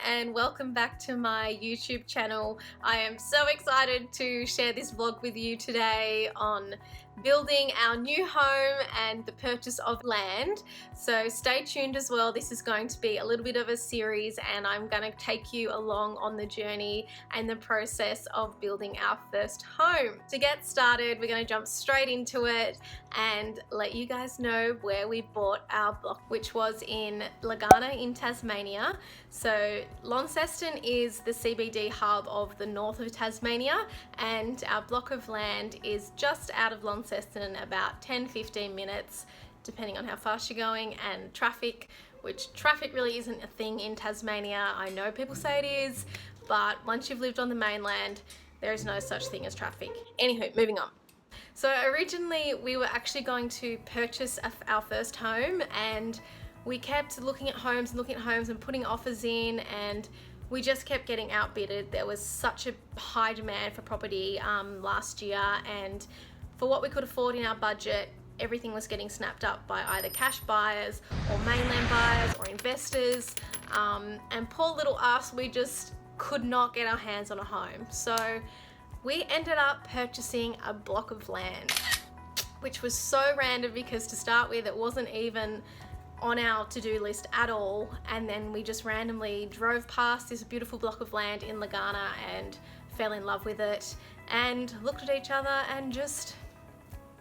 and welcome back to my YouTube channel. I am so excited to share this vlog with you today on building our new home and the purchase of land. So stay tuned as well. This is going to be a little bit of a series and I'm going to take you along on the journey and the process of building our first home. To get started, we're going to jump straight into it and let you guys know where we bought our block, which was in Legana in Tasmania. So Launceston is the CBD hub of the north of Tasmania, and our block of land is just out of Launceston, about 10-15 minutes depending on how fast you're going, and traffic, which traffic really isn't a thing in Tasmania. I know people say it is, but once you've lived on the mainland, there is no such thing as traffic. Anywho, moving on. So originally we were actually going to purchase our first home, and we kept looking at homes and putting offers in, and we just kept getting outbidded. There was such a high demand for property last year, and for what we could afford in our budget, everything was getting snapped up by either cash buyers or mainland buyers or investors, and poor little us, we just could not get our hands on a home. So we ended up purchasing a block of land, which was so random because to start with it wasn't even on our to-do list at all, and then we just randomly drove past this beautiful block of land in Legana and fell in love with it and looked at each other and just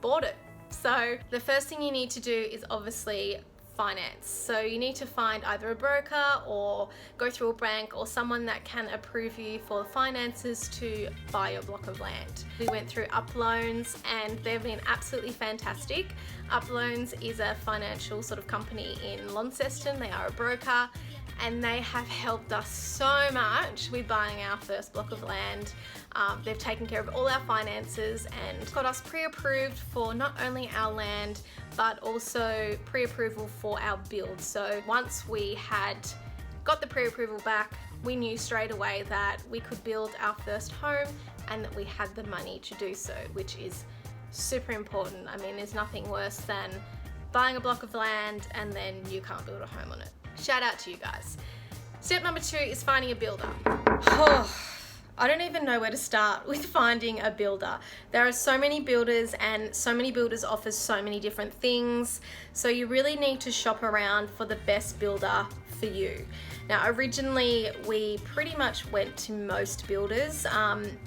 bought it. So the first thing you need to do is obviously finance. So you need to find either a broker or go through a bank or someone that can approve you for the finances to buy your block of land. We went through Up Loans and they've been absolutely fantastic. Up Loans is a financial sort of company in Launceston. They are a broker and they have helped us so much with buying our first block of land. They've taken care of all our finances and got us pre-approved for not only our land but also pre-approval for our build. So once we had got the pre-approval back, we knew straight away that we could build our first home and that we had the money to do so, which is super important. I mean, there's nothing worse than buying a block of land and then you can't build a home on it. Shout out to you guys. Step number 2 is finding a builder. I don't even know where to start with finding a builder. There are so many builders and so many builders offer so many different things. So you really need to shop around for the best builder for you. Now, originally we pretty much went to most builders,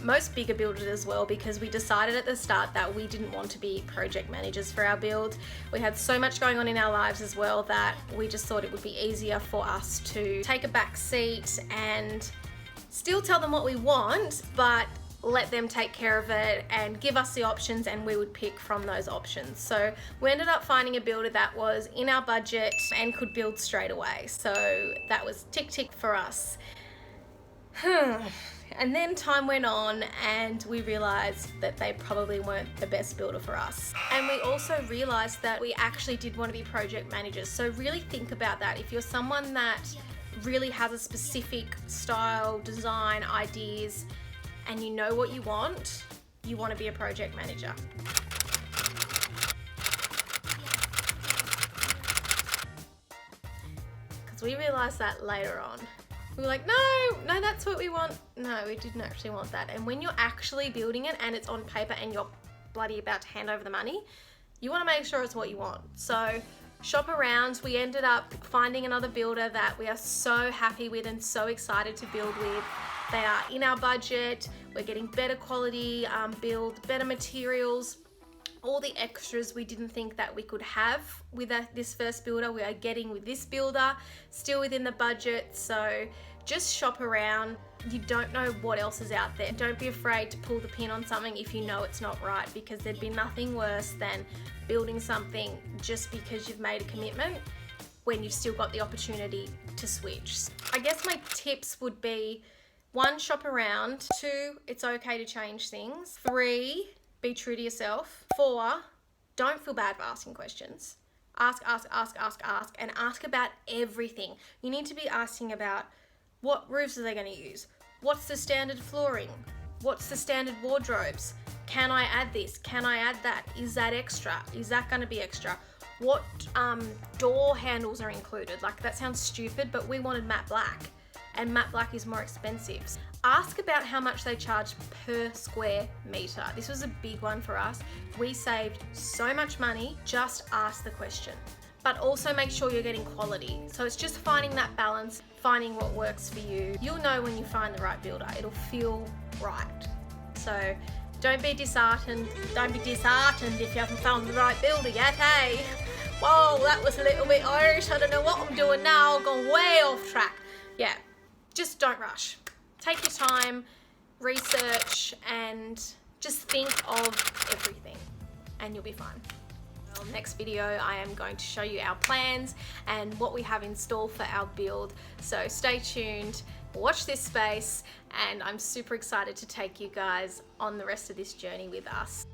most bigger builders as well, because we decided at the start that we didn't want to be project managers for our build. We had so much going on in our lives as well that we just thought it would be easier for us to take a back seat and still tell them what we want, but let them take care of it and give us the options and we would pick from those options. So we ended up finding a builder that was in our budget and could build straight away. So that was tick for us. And then time went on and we realized that they probably weren't the best builder for us. And we also realized that we actually did want to be project managers. So really think about that. If you're someone that really has a specific style, design, ideas, and you know what you want to be a project manager. Because we realized that later on. We were like, no, that's what we want. No, we didn't actually want that. And when you're actually building it and it's on paper and you're bloody about to hand over the money, you want to make sure it's what you want. So shop around. We ended up finding another builder that we are so happy with and so excited to build with. They are in our budget. We're getting better quality build, better materials, all the extras we didn't think that we could have with this first builder we are getting with this builder, still within the budget. So just shop around. You don't know what else is out there. Don't be afraid to pull the pin on something if you know it's not right, because there'd be nothing worse than building something just because you've made a commitment when you've still got the opportunity to switch. I guess my tips would be 1, shop around. 2, it's okay to change things. 3, be true to yourself. 4, don't feel bad for asking questions. Ask, and ask about everything. You need to be asking about what roofs are they going to use? What's the standard flooring? What's the standard wardrobes? Can I add this? Can I add that? Is that extra? Is that going to be extra? What door handles are included? Like, that sounds stupid, but we wanted matte black. and matte black is more expensive. Ask about how much they charge per square meter. This was a big one for us. We saved so much money, just ask the question. But also make sure you're getting quality. So it's just finding that balance, finding what works for you. You'll know when you find the right builder. It'll feel right. So don't be disheartened. Don't be disheartened if you haven't found the right builder yet, hey? Whoa, that was a little bit Irish. I don't know what I'm doing now. I've gone way off track. Yeah, just don't rush. Take your time, research, and just think of everything, and you'll be fine. Well, next video, I am going to show you our plans and what we have in store for our build. So stay tuned, watch this space, and I'm super excited to take you guys on the rest of this journey with us.